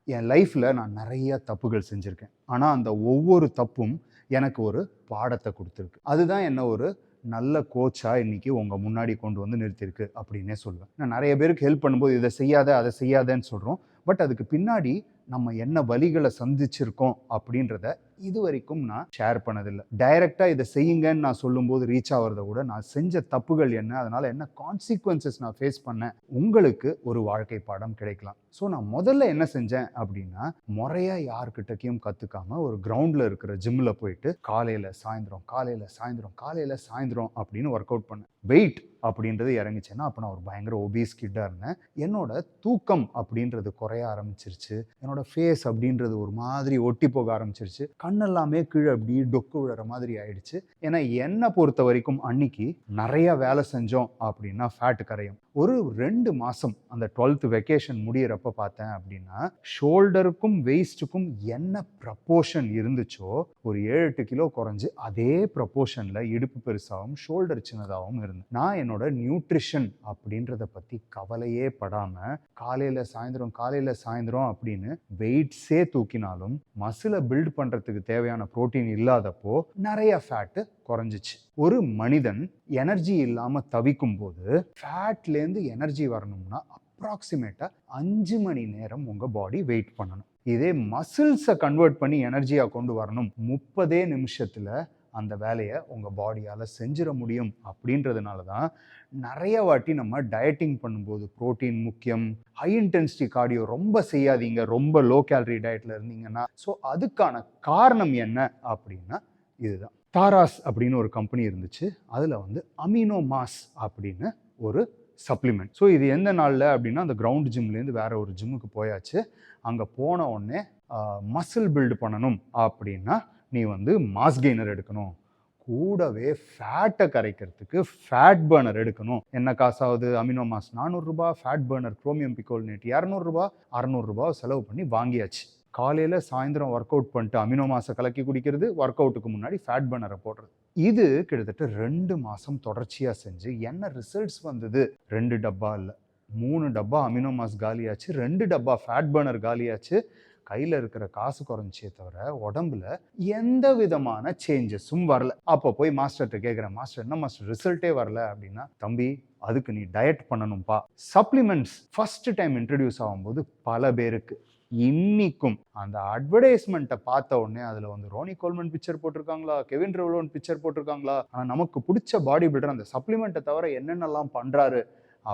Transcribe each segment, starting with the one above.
என் லைஃப்பில் நான் நிறைய தப்புகள் செஞ்சுருக்கேன். ஆனால் அந்த ஒவ்வொரு தப்பும் எனக்கு ஒரு பாடத்தை கொடுத்துருக்கு. அதுதான் என்ன ஒரு நல்ல கோச்சாக இன்னைக்கு உங்கள் முன்னாடி கொண்டு வந்து நிறுத்தியிருக்கு அப்படின்னே சொல்லுவேன். நான் நிறைய பேருக்கு ஹெல்ப் பண்ணும்போது இதை செய்யாத அதை செய்யாதன்னு சொல்கிறோம். பட் அதுக்கு பின்னாடி நம்ம என்ன வலிகளை சந்திச்சிருக்கோம் அப்படின்றத இது வரைக்கும் நான் ஷேர் பண்ணதில்லை. டைரக்டா இதை செய்யுங்கன்னு நான் சொல்லும்போது ரீச் ஆகிறத விட நான் செஞ்ச தப்புகள் என்ன, அதனால என்ன கான்சிக்வன்சஸ் நான் ஃபேஸ் பண்ணேன், உங்களுக்கு ஒரு வாழ்க்கை பாடம் கிடைக்கலாம். ஸோ நான் முதல்ல என்ன செஞ்சேன் அப்படின்னா, முறையா யார்கிட்டக்கையும் கத்துக்காம ஒரு கிரவுண்ட்ல இருக்கிற ஜிம்ல போயிட்டு காலையில சாயந்தரம் காலையில சாயந்தரம் காலையில சாயந்தரம் அப்படின்னு ஒர்க் அவுட் பண்ணேன். வெயிட் அப்படின்றது இறங்கிச்சேன்னா அப்போ நான் ஒரு பயங்கர ஒபீஸ் கிட்டாக இருந்தேன். என்னோட தூக்கம் அப்படின்றது குறைய ஆரம்பிச்சிருச்சு. என்னோட ஃபேஸ் அப்படின்றது ஒரு மாதிரி ஒட்டி போக ஆரம்பிச்சிருச்சு. கண்ணெல்லாமே கீழே அப்படி டொக்கு விழுற மாதிரி ஆயிடுச்சு. ஏன்னா என்னை பொறுத்த வரைக்கும் அன்னைக்கு நிறைய வேலை செஞ்சோம் அப்படின்னா ஃபேட் கரையும். ஒரு 2 மாசம் அந்த 12th வெக்கேஷன் முடியிறப்ப பார்த்தேன் அப்படின்னா ஷோல்டருக்கும் வெயிஸ்டுக்கும் என்ன ப்ரப்போர்ஷன் இருந்துச்சோ ஒரு 7-8 கிலோ குறைஞ்சு அதே ப்ரப்போர்ஷன்ல இடுப்பு பெருசாகவும் ஷோல்டர் சின்னதாகவும் இருந்தேன். நான் என்னோட நியூட்ரிஷன் அப்படின்றத பத்தி கவலையே படாம காலையில சாயந்தரம் அப்படின்னு வெயிட்ஸே தூக்கினாலும் மசிலை பில்ட் பண்றதுக்கு தேவையான புரோட்டீன் இல்லாதப்போ நிறைய ஃபேட்டு குறைஞ்சிச்சு. ஒரு மனிதன் எனர்ஜி இல்லாம தவிக்கும் போது ஃபேட்லேருந்து எனர்ஜி வரணும்னா அப்ராக்சிமேட்டா 5 மணி நேரம் உங்க பாடி வெயிட் பண்ணணும். இதே மசில்ஸை கன்வெர்ட் பண்ணி எனர்ஜியா கொண்டு வரணும் 30 நிமிஷத்துல அந்த வேலையை உங்க பாடியால செஞ்சிட முடியும். அப்படின்றதுனால தான் நிறைய வாட்டி நம்ம டயட்டிங் பண்ணும்போது புரோட்டீன் முக்கியம், ஹை இன்டென்சிட்டி கார்டியோ ரொம்ப செய்யாதீங்க, ரொம்ப லோ கேலரி டயட்ல இருந்தீங்கன்னா. ஸோ அதுக்கான காரணம் என்ன அப்படின்னா இதுதான். தாராஸ் அப்படின்னு ஒரு கம்பெனி இருந்துச்சு. அதில் வந்து அமினோ மாஸ் அப்படின்னு ஒரு சப்ளிமெண்ட். ஸோ இது எந்த நாளில் அப்படின்னா அந்த கிரவுண்ட் ஜிம்லேருந்து வேற ஒரு ஜிம்முக்கு போயாச்சு. அங்கே போன உடனே மசில் பில்டு பண்ணணும் அப்படின்னா நீ வந்து மாஸ் கெய்னர் எடுக்கணும், கூடவே ஃபேட்டை கரைக்கிறதுக்கு ஃபேட் பர்னர் எடுக்கணும். என்ன காசாவது? அமினோ மாஸ் 400 ரூபாய், ஃபேட் பர்னர் குரோமியம் பிகோல்னேட் 200 ரூபாய், 600 ரூபாய் செலவு பண்ணி வாங்கியாச்சு. காலையில் சாயந்தரம் ஒர்க் அவுட் பண்ணிட்டு அமினோ மாஸை கலக்கி குடிக்கிறது, ஒர்க் அவுட்டுக்கு முன்னாடி ஃபேட் பர்னரை போடுறது. இது கிட்டத்தட்ட 2 மாதம் தொடர்ச்சியாக செஞ்சு என்ன ரிசல்ட்ஸ் வந்தது? 2 டப்பா இல்லை, 3 டப்பா அமினோ மாஸ் காலியாச்சு, 2 டப்பா ஃபேட் பர்னர் காலியாச்சு. கையில் இருக்கிற காசு குறைஞ்சே தவிர உடம்புல எந்த விதமான சேஞ்சஸும் வரல. அப்போ போய் மாஸ்டர்கிட்ட கேட்குறேன், மாஸ்டர் என்ன மாஸ்டர் ரிசல்ட்டே வரல அப்படின்னா, தம்பி அதுக்கு நீ டயட் பண்ணணும்ப்பா. சப்ளிமெண்ட்ஸ் ஃபர்ஸ்ட் டைம் இன்ட்ரடியூஸ் ஆகும்போது பல பேருக்கு இன்னிக்கும் அந்த அட்வர்டைஸ்மெண்ட்டை பார்த்த உடனே அதில் வந்து ரோனி கோல்மன் பிக்சர் போட்டிருக்காங்களா, கெவின் ரெவ்லோன் பிக்சர் போட்டிருக்காங்களா, ஆனால் நமக்கு பிடிச்ச பாடி பில்டர் அந்த சப்ளிமெண்ட்டை தவிர என்னென்னலாம் பண்ணுறாரு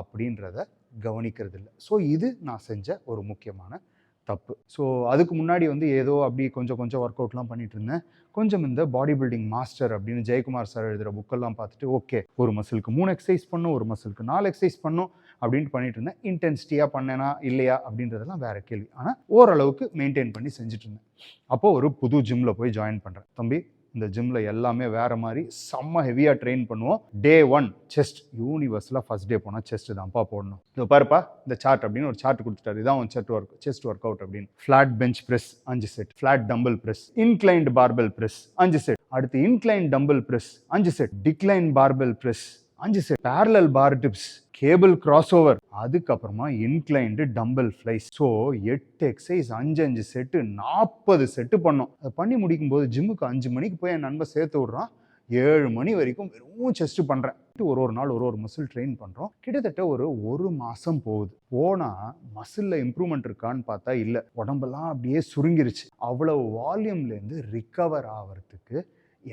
அப்படின்றத கவனிக்கிறது இல்லை. ஸோ இது நான் செஞ்ச ஒரு முக்கியமான தப்பு. ஸோ அதுக்கு முன்னாடி வந்து ஏதோ அப்படி கொஞ்சம் ஒர்க் அவுட்லாம் பண்ணிட்டு இருந்தேன். கொஞ்சம் இந்த பாடி பில்டிங் மாஸ்டர் அப்படின்னு ஜெயக்குமார் சார் எழுதுகிற புக்கெல்லாம் பார்த்துட்டு ஓகே ஒரு மசிலுக்கு 3 எக்ஸசைஸ் பண்ணும், ஒரு மசிலுக்கு 4 எக்ஸசைஸ் பண்ணும் அப்படின்ட்டு பண்ணிட்டு இருந்தேன். இன்டென்சிட்டியாக பண்ணேனா இல்லையா அப்படின்றதெல்லாம் வேற கேள்வி. ஆனால் ஓரளவுக்கு மெயின்டைன் பண்ணி செஞ்சுட்டு இருந்தேன். அப்போது ஒரு புது ஜிம்மில் போய் ஜாயின் பண்ணுறேன். தம்பி இந்த ஜிம்மில் எல்லாமே வேறு மாதிரி செம்ம ஹெவியாக ட்ரெயின் பண்ணுவோம். டே 1 செஸ்ட், யூனிவர்ஸில் ஃபர்ஸ்ட் டே போனால் செஸ்ட் தான்ப்பா போடணும். இதோ பாருப்பா இந்த சார்ட் அப்படின்னு ஒரு சார்ட் கொடுத்துட்டாரு, இதான் உன் செஸ்ட் ஒர்க் அவுட் அப்படின்னு. Flat bench press 5 set, flat dumbbell press, inclined barbell press 5 set, அடுத்து incline dumbbell press 5 set, decline barbell press 5 set, parallel bar dips, cable crossover, அதுக்கப்புறமா inclined dumbbell flies. So 8 exercise 5 set 40 set பண்ணோம். அதை பண்ணி முடிக்கும் போது ஜிம்முக்கு 5 மணிக்கு போய் என் நண்பர் சேர்த்து விட்றான். 7 மணி வரைக்கும் வெறும் செஸ்ட் பண்ணுறேன். ஒரு நாள் ஒரு மசில் ட்ரெயின் பண்ணுறோம். கிட்டத்தட்ட ஒரு மாதம் போகுது. போனால் மசிலில் இம்ப்ரூவ்மெண்ட் இருக்கான்னு பார்த்தா இல்லை, உடம்பெல்லாம் அப்படியே சுருங்கிருச்சு. அவ்வளவு வால்யூம்லேருந்து ரிக்கவர் ஆகிறதுக்கு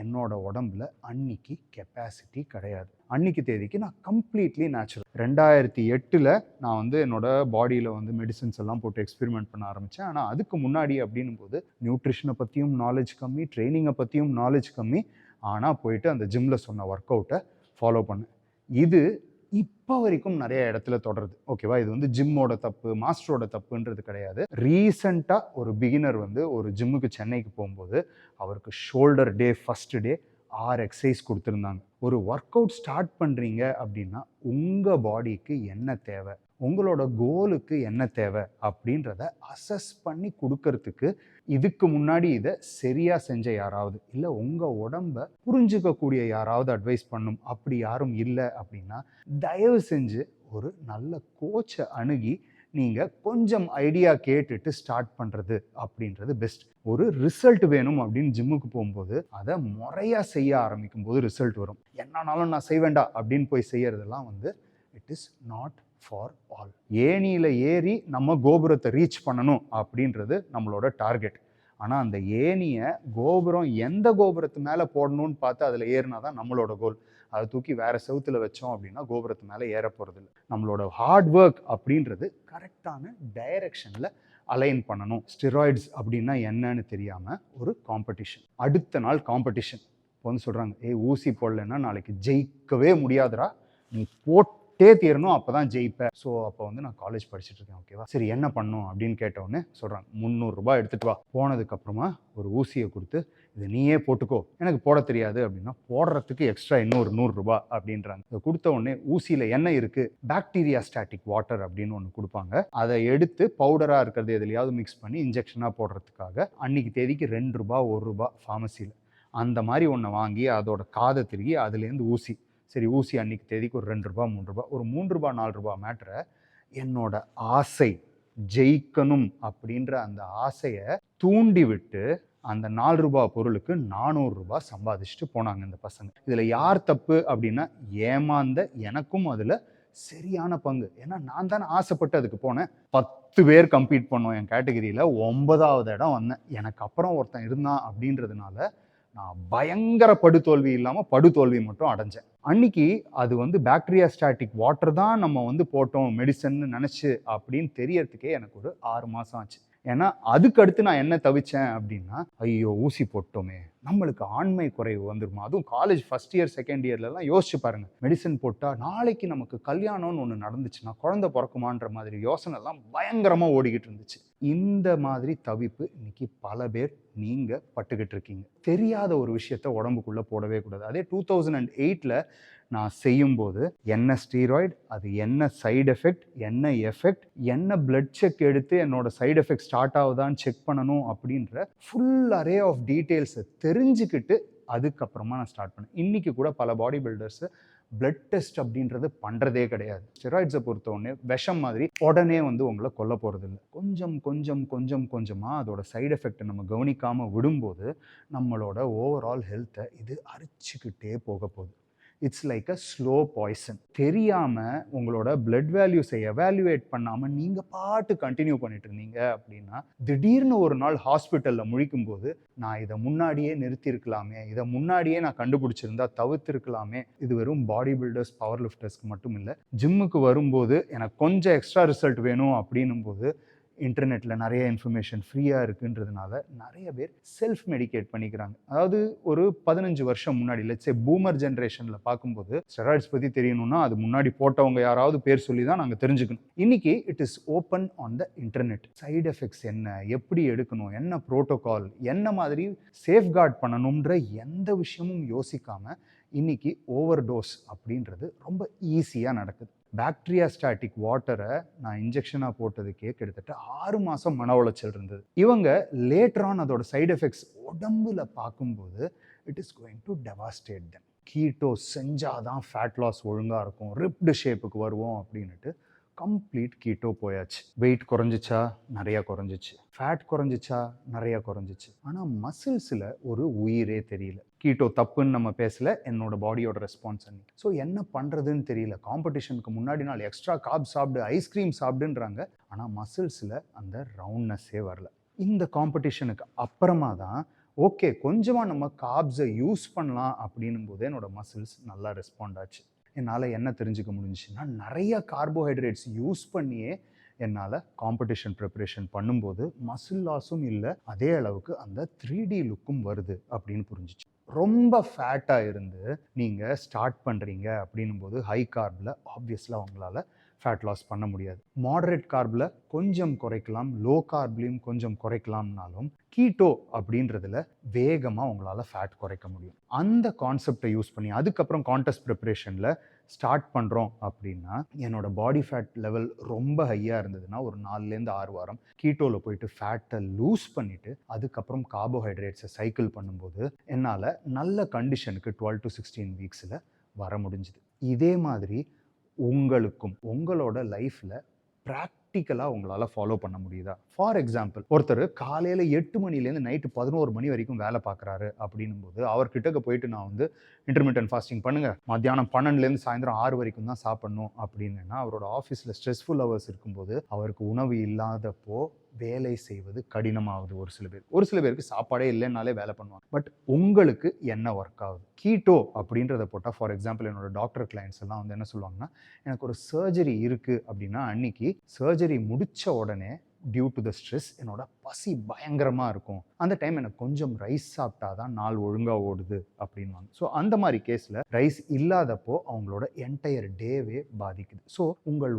என்னோட உடம்புல அன்னைக்கு கெப்பாசிட்டி கிடையாது. அன்னைக்கு தேதிக்கு நான் கம்ப்ளீட்லி நேச்சுரல். 2008 நான் வந்து என்னோட பாடியில் வந்து மெடிசன்ஸ் எல்லாம் போட்டு எக்ஸ்பெரிமெண்ட் பண்ண ஆரம்பித்தேன். ஆனால் அதுக்கு முன்னாடி அப்படின்னும் போது நியூட்ரிஷனை பற்றியும் நாலேஜ் கம்மி, ட்ரைனிங்கை பற்றியும் நாலேஜ் கம்மி. ஆனால் போயிட்டு அந்த ஜிம்மில் சொன்ன ஒர்க் அவுட்டை ஃபாலோ பண்ணேன். இது இப்போ வரைக்கும் நிறைய இடத்துல தொடருது. ஓகேவா? இது வந்து ஜிம்மோட தப்பு, மாஸ்டரோட தப்புன்றது கிடையாது. ரீசெண்டாக ஒரு பிகினர் வந்து ஒரு ஜிம்முக்கு சென்னைக்கு போகும்போது அவருக்கு shoulder day first day 6 exercise கொடுத்துருந்தாங்க. ஒரு ஒர்க் அவுட் ஸ்டார்ட் பண்ணுறீங்க அப்படின்னா உங்கள் பாடிக்கு என்ன தேவை, உங்களோட கோலுக்கு என்ன தேவை அப்படின்றத அசஸ் பண்ணி கொடுக்கறதுக்கு இதுக்கு முன்னாடி இதை சரியாக செஞ்ச யாராவது இல்லை உங்கள் உடம்பை புரிஞ்சுக்கக்கூடிய யாராவது அட்வைஸ் பண்ணும். அப்படி யாரும் இல்லை அப்படின்னா தயவு செஞ்சு ஒரு நல்ல கோச்சை அணுகி நீங்கள் கொஞ்சம் ஐடியா கேட்டுட்டு ஸ்டார்ட் பண்ணுறது அப்படின்றது பெஸ்ட். ஒரு ரிசல்ட் வேணும் அப்படின்னு ஜிம்முக்கு போகும்போது அதை முறையாக செய்ய ஆரம்பிக்கும் போது ரிசல்ட் வரும். என்னன்னாலும் நான் செய்வேண்டா அப்படின்னு போய் செய்யறதெல்லாம் it is not for all. ஏணியில் ஏறி நம்ம கோபுரத்தை ரீச் பண்ணணும் அப்படின்றது நம்மளோட டார்கெட். ஆனால் அந்த ஏணியை கோபுரம் எந்த கோபுரத்து மேலே போடணும்னு பார்த்து அதில் ஏறினா தான் நம்மளோட கோல். அதை தூக்கி வேறு செவுத்தில் வச்சோம் அப்படின்னா கோபுரத்து மேலே ஏற போகிறதில்ல. நம்மளோட ஹார்ட் ஒர்க் அப்படின்றது கரெக்டான டைரக்ஷனில் அலைன் பண்ணணும். ஸ்டெராய்ட்ஸ் அப்படின்னா என்னன்னு தெரியாமல் ஒரு காம்படிஷன், அடுத்த நாள் காம்படிஷன் இப்போ சொல்கிறாங்க, ஊசி போடலைன்னா நாளைக்கு ஜெயிக்கவே முடியாதுடா, நீ போட்டே தீரணும், அப்போ தான் ஜெயிப்பேன். ஸோ அப்போ நான் காலேஜ் படிச்சுட்டு இருக்கேன், ஓகேவா, சரி என்ன பண்ணும் அப்படின்னு கேட்டவுடனே சொல்கிறாங்க, 300 ரூபாய் எடுத்துகிட்டு வா. போனதுக்கப்புறமா ஒரு ஊசியை கொடுத்து இதை நீயே போட்டுக்கோ, எனக்கு போட தெரியாது அப்படின்னா போடுறதுக்கு எக்ஸ்ட்ரா இன்னொரு 100 ரூபாய் அப்படின்றாங்க. இதை கொடுத்த உடனே ஊசியில் என்ன இருக்குது, பாக்டீரியா ஸ்டாட்டிக் வாட்டர் அப்படின்னு ஒன்று கொடுப்பாங்க. அதை எடுத்து பவுடராக இருக்கிறது எதுலையாவது மிக்ஸ் பண்ணி இன்ஜெக்ஷனாக போடுறதுக்காக அன்னைக்கு தேதிக்கு 2 ரூபாய் 1 ரூபாய் ஃபார்மசியில் அந்த மாதிரி ஒன்றை வாங்கி அதோட காதை திருகி அதுலேருந்து ஊசி, சரி ஊசி அன்னைக்கு தேதிக்கு ஒரு 2 ரூபாய் 3 ரூபாய், ஒரு 3 ரூபாய் 4 ரூபாய் மேட்ரை என்னோட ஆசை ஜெயிக்கணும் அப்படின்ற அந்த ஆசையை தூண்டி விட்டு அந்த 4 ரூபாய் பொருளுக்கு 400 ரூபாய் சம்பாதிச்சுட்டு போனாங்க இந்த பசங்க. இதில் யார் தப்பு அப்படின்னா ஏமாந்த எனக்கும் அதில் சரியான பங்கு. ஏன்னா நான் தானே ஆசைப்பட்டு அதுக்கு போனேன். 10 பேர் கம்பீட் பண்ணோம் என் கேட்டகரியில், 9வது இடம் வந்தேன். எனக்கு அப்புறம் ஒருத்தன் இருந்தான் அப்படின்றதுனால நான் பயங்கர படுதோல்வி இல்லாமல் படுதோல்வி மட்டும் அடைஞ்சேன். அன்னைக்கு அது பாக்டீரியா ஸ்டாட்டிக் வாட்டர் தான் நம்ம போட்டோம் மெடிசன் நினச்சி அப்படின்னு தெரியறதுக்கே எனக்கு ஒரு 6 மாதம் ஆச்சு. ஏன்னா அதுக்கு அடுத்து நான் என்ன தவிச்சேன் அப்படின்னா, ஐயோ ஊசி போட்டோமே, நம்மளுக்கு ஆண்மை குறைவு வந்துருமா, அதுவும் காலேஜ் ஃபர்ஸ்ட் இயர் செகண்ட் இயர்லலாம் யோசிச்சு பாருங்க, மெடிசன் போட்டால் நாளைக்கு நமக்கு கல்யாணம்னு ஒன்று நடந்துச்சுன்னா குழந்தை பிறக்குமான்ற மாதிரி யோசனைலாம் பயங்கரமாக ஓடிக்கிட்டு இருந்துச்சு. இந்த மாதிரி தவிப்பு இன்னைக்கு பல பேர் நீங்கள் பட்டுக்கிட்டு இருக்கீங்க. தெரியாத ஒரு விஷயத்த உடம்புக்குள்ளே போடவே கூடாது. அதே 2008ல் நான் செய்யும்போது என்ன ஸ்டீராய்டு, அது என்ன சைடு எஃபெக்ட், என்ன எஃபெக்ட், என்ன பிளட் செக் எடுத்து என்னோட சைடு எஃபெக்ட் ஸ்டார்ட் ஆகுதான்னு செக் பண்ணணும் அப்படின்ற ஃபுல் அரே ஆஃப் டீட்டெயில்ஸை தெரிஞ்சுக்கிட்டு அதுக்கப்புறமா நான் ஸ்டார்ட் பண்ணேன். இன்றைக்கி கூட பல பாடி பில்டர்ஸு பிளட் டெஸ்ட் அப்படின்றது பண்ணுறதே கிடையாது. ஸ்டெராய்ட்ஸை பொறுத்தவொடனே விஷம் மாதிரி உடனே உங்களை கொல்ல போகிறது இல்லை. கொஞ்சமாக அதோட சைடு எஃபெக்டை நம்ம கவனிக்காமல் விடும்போது நம்மளோட ஓவரால் ஹெல்த்தை இது அரிச்சுக்கிட்டே போக போகுது. It's like a slow poison. தெரியாமல் உங்களோட பிளட் வேல்யூஸை எவாலுவேட் பண்ணாமல் நீங்கள் பாட்டு கண்டினியூ பண்ணிட்டு இருந்தீங்க அப்படின்னா திடீர்னு ஒரு நாள் ஹாஸ்பிட்டலில் முழிக்கும் போது நான் இதை முன்னாடியே நிறுத்தியிருக்கலாமே, இதை முன்னாடியே நான் கண்டுபிடிச்சிருந்தா தவிர்த்திருக்கலாமே. இது வெறும் பாடி பில்டர்ஸ் பவர் லிஃப்டர்ஸ்க்கு மட்டும் இல்லை. ஜிம்முக்கு வரும்போது எனக்கு கொஞ்சம் எக்ஸ்ட்ரா ரிசல்ட் வேணும் அப்படின்னும் போது இன்டர்நெட்டில் நிறைய இன்ஃபர்மேஷன் ஃப்ரீயாக இருக்குன்றதுனால நிறைய பேர் செல்ஃப் மெடிகேட் பண்ணிக்கிறாங்க. அதாவது ஒரு 15 வருஷம் முன்னாடி லெட்ஸ் சே பூமர் ஜென்ரேஷனில் பார்க்கும்போது ஸ்டெராய்ட்ஸ் பற்றி தெரியணும்னா அது முன்னாடி போட்டவங்க யாராவது பேர் சொல்லி தான் நாங்கள் தெரிஞ்சுக்கணும். இன்னைக்கு it is open on the internet. Side effects என்ன, எப்படி எடுக்கணும், என்ன ப்ரோட்டோகால், என்ன மாதிரி சேஃப்கார்ட் பண்ணணுன்ற எந்த விஷயமும் யோசிக்காமல் இன்னைக்கு ஓவர் டோஸ் அப்படின்றது ரொம்ப ஈஸியாக நடக்குது. பாக்டீரியா ஸ்டாட்டிக் வாட்டரை நான் இன்ஜெக்ஷனாக போட்டதுக்கே கிட்டத்தட்ட 6 மாதம் மன உளைச்சல் இருந்தது. இவங்க லேட்டரான் அதோட சைடு எஃபெக்ட்ஸ் உடம்புல பார்க்கும்போது it is going to devastate them. Keto செஞ்சாதான் ஃபேட் லாஸ் ஒழுங்காக இருக்கும், ரிப்டு ஷேப்புக்கு வருவோம் அப்படின்ட்டு கம்ப்ளீட் கீட்டோ போயாச்சு. வெயிட் குறைஞ்சிச்சா, நிறையா குறைஞ்சிச்சு. ஃபேட் குறைஞ்சிச்சா, நிறையா குறைஞ்சிச்சு. ஆனால் மசில்ஸில் ஒரு உயிரே தெரியல. கீட்டோ தப்புன்னு நம்ம பேசல, என்னோட பாடியோட ரெஸ்பான்ஸ் அன்னைக்கு. ஸோ என்ன பண்ணுறதுன்னு தெரியல. காம்படிஷனுக்கு முன்னாடி நாள் எக்ஸ்ட்ரா கார்ப் சாப்பிடு, ஐஸ்கிரீம் சாப்பிடுன்றாங்க. ஆனால் மசில்ஸில் அந்த ரவுண்ட்னஸ்ஸே வரல. இந்த காம்படிஷனுக்கு அப்புறமா தான் ஓகே கொஞ்சமாக நம்ம கார்ப்ஸை யூஸ் பண்ணலாம் அப்படின்னும் போது என்னோட மசில்ஸ் நல்லா ரெஸ்பாண்ட் ஆச்சு. என்னால் என்ன தெரிஞ்சுக்க முடிஞ்சுன்னா நிறைய கார்போஹைட்ரேட்ஸ் யூஸ் பண்ணியே என்னால் காம்படிஷன் ப்ரிப்பரேஷன் பண்ணும்போது மசில் லாஸும் இல்லை, அதே அளவுக்கு அந்த 3D லுக்கும் வருது அப்படின்னு புரிஞ்சிச்சு. ரொம்ப ஃபேட்டாக இருந்து நீங்கள் ஸ்டார்ட் பண்ணுறீங்க அப்படின்னும் போது ஹை கார்பில் ஆப்வியஸ்லாக உங்களால் ஃபேட் லாஸ் பண்ண முடியாது. மாடரேட் கார்பில் கொஞ்சம் குறைக்கலாம், லோ கார்ப்லையும் கொஞ்சம் குறைக்கலாம்னாலும் கீட்டோ அப்படின்றதுல வேகமாக உங்களால் ஃபேட் குறைக்க முடியும். அந்த கான்செப்டை யூஸ் பண்ணி அதுக்கப்புறம் கான்டெஸ்ட் ப்ரிப்பரேஷனில் ஸ்டார்ட் பண்ணுறோம் அப்படின்னா என்னோட பாடி ஃபேட் லெவல் ரொம்ப ஹையாக இருந்ததுன்னா ஒரு 4லேருந்து 6 வாரம் கீட்டோவில் போயிட்டு ஃபேட்டை லூஸ் பண்ணிவிட்டு அதுக்கப்புறம் கார்போஹைட்ரேட்ஸை சைக்கிள் பண்ணும்போது என்னால் நல்ல கண்டிஷனுக்கு 12 to 16 வீக்ஸில் வர முடிஞ்சுது. இதே மாதிரி உங்களுக்கும் உங்களோட லைஃப்பில் ப்ராக்டிக்கலாக ப்ராக்டிக்கலாக உங்களால் ஃபாலோ பண்ண முடியுதா? ஃபார் எக்ஸாம்பிள், ஒருத்தர் காலையில் 8 மணிலேருந்து நைட்டு 11 மணி வரைக்கும் வேலை பார்க்குறாரு அப்படின்னும் போது அவர்கிட்ட போயிட்டு நான் வந்து இன்டர்மீடியன்ட் ஃபாஸ்டிங் பண்ணுங்க, மத்தியானம் 12லேருந்து சாயந்தரம் 6 வரைக்கும் தான் சாப்பிடணும் அப்படின்னா அவரோட ஆஃபீஸில் ஸ்ட்ரெஸ்ஃபுல் ஹவர்ஸ் இருக்கும்போது அவருக்கு உணவு இல்லாதப்போ வேலை செய்வது கடினமாகுது. ஒரு சில பேருக்கு சாப்பாடே இல்லைன்னாலே வேலை பண்ணுவாங்க. பட் உங்களுக்கு என்ன ஒர்க் ஆகுது? கீட்டோ அப்படின்றத போட்டால், ஃபார் எக்ஸாம்பிள் என்னோட டாக்டர் கிளைண்ட்ஸ் எல்லாம் வந்து என்ன சொல்லுவாங்கன்னா, எனக்கு ஒரு சர்ஜரி இருக்குது அப்படின்னா அன்னைக்கு சர்ஜரி முடித்த உடனே டியூ டு த ஸ்ட்ரெஸ் என்னோட பசி பயங்கரமாக இருக்கும், அந்த டைம் எனக்கு கொஞ்சம் ரைஸ் சாப்பிட்டா தான் நாள் ஒழுங்காக ஓடுது அப்படின்வாங்க. ஸோ அந்த மாதிரி கேஸில் ரைஸ் இல்லாதப்போ அவங்களோட என்டையர் டேவே பாதிக்குது. ஸோ உங்கள்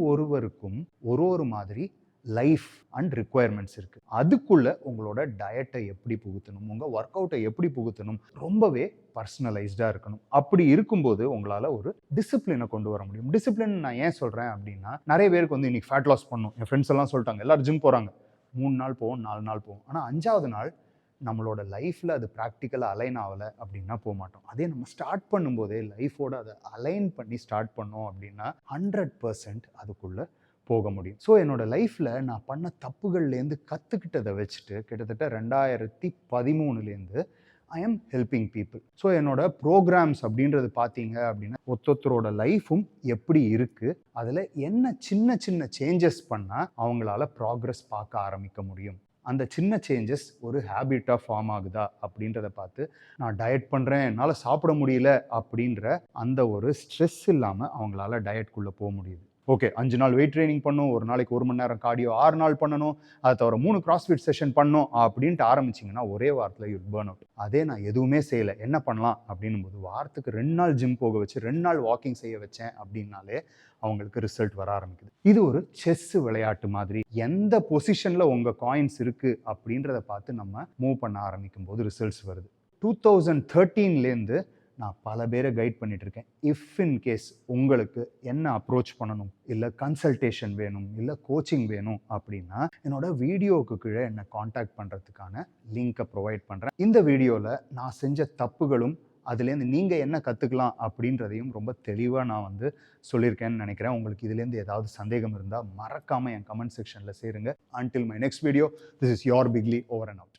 ஒருவருக்கும் ஒரு மாதிரி லைஃப் அண்ட் ரிக்குவயர்மெண்ட்ஸ் இருக்குது. அதுக்குள்ளே உங்களோட டயட்டை எப்படி புகுத்தணும், உங்கள் ஒர்க் அவுட்டை எப்படி புகுத்தணும், ரொம்பவே பர்சனலைஸ்டாக இருக்கணும். அப்படி இருக்கும்போது உங்களால் ஒரு டிசிப்ளினை கொண்டு வர முடியும். டிசிப்ளின் நான் ஏன் சொல்கிறேன் அப்படின்னா, நிறைய பேருக்கு வந்து இன்றைக்கி ஃபேட் லாஸ் பண்ணணும். என் ஃப்ரெண்ட்ஸ் எல்லாம் சொல்லிட்டாங்க, எல்லோரும் ஜிம் போகிறாங்க, 3 நாள் போவோம், 4 நாள் போவோம். ஆனால் 5ஆவது நாள் நம்மளோட லைஃப்பில் அது ப்ராக்டிக்கலாக அலைன் ஆகலை அப்படின்னா போக மாட்டோம். அதே நம்ம ஸ்டார்ட் பண்ணும்போதே லைஃபோடு அதை அலைன் பண்ணி ஸ்டார்ட் பண்ணோம் அப்படின்னா 100% அதுக்குள்ளே போக முடியும். ஸோ என்னோட லைஃப்பில் நான் பண்ண தப்புகள்லேருந்து கற்றுக்கிட்டதை வச்சுட்டு கிட்டத்தட்ட 2013லேருந்து I am helping people. So என்னோட ப்ரோக்ராம்ஸ் அப்படின்றது பார்த்தீங்க அப்படின்னா ஒருத்தரோட லைஃப்பும் எப்படி இருக்குது, அதில் என்ன சின்ன சின்ன சேஞ்சஸ் பண்ணால் அவங்களால ப்ராக்ரஸ் பார்க்க ஆரம்பிக்க முடியும், அந்த சின்ன சேஞ்சஸ் ஒரு ஹேபிட்டாக ஃபார்ம் ஆகுதா அப்படின்றத பார்த்து நான் டயட் பண்ணுறேன், என்னால் சாப்பிட முடியல அப்படின்ற அந்த ஒரு ஸ்ட்ரெஸ் இல்லாமல் அவங்களால டயட்குள்ளே போக முடியுது. ஓகே, 5 நாள் வெயிட் ட்ரைனிங் பண்ணணும், ஒரு நாளைக்கு 1 மணி நேரம் கார்டியோ 6 நாள் பண்ணணும், அதை தவிர 3 கிராஸ்ஃபிட் செஷன் பண்ணணும் அப்படின்ட்டு ஆரம்பிச்சிங்கன்னா ஒரே வாரத்தில் யூ பர்ன் அவுட். அதே நான் எதுவுமே செய்யலை, என்ன பண்ணலாம் அப்படின்னும் போது வாரத்துக்கு 2 நாள் ஜிம் போக வச்சு 2 நாள் வாக்கிங் செய்ய வச்சேன் அப்படின்னாலே அவங்களுக்கு ரிசல்ட் வர ஆரம்பிக்குது. இது ஒரு செஸ் விளையாட்டு மாதிரி. எந்த பொசிஷனில் உங்கள் காயின்ஸ் இருக்குது அப்படின்றத பார்த்து நம்ம மூவ் பண்ண ஆரம்பிக்கும் போது ரிசல்ட்ஸ் வருது. 2013லேருந்து நான் பல பேரை கைட் பண்ணிட்டு இருக்கேன். இஃப் இன் கேஸ் உங்களுக்கு என்ன அப்ரோச் பண்ணணும், இல்லை கன்சல்டேஷன் வேணும், இல்லை கோச்சிங் வேணும் அப்படின்னா என்னோட வீடியோவுக்கு கீழே என்னை காண்டாக்ட் பண்ணுறதுக்கான லிங்கை ப்ரொவைட் பண்ணுறேன். இந்த வீடியோவில் நான் செஞ்ச தப்புகளும் அதுலேருந்து நீங்கள் என்ன கற்றுக்கலாம் அப்படின்றதையும் ரொம்ப தெளிவாக நான் வந்து சொல்லியிருக்கேன்னு நினைக்கிறேன். உங்களுக்கு இதுலேருந்து ஏதாவது சந்தேகம் இருந்தால் மறக்காமல் என் கமெண்ட் செக்ஷனில் சேருங்க. Until my next video, this is your Bigly, over and out.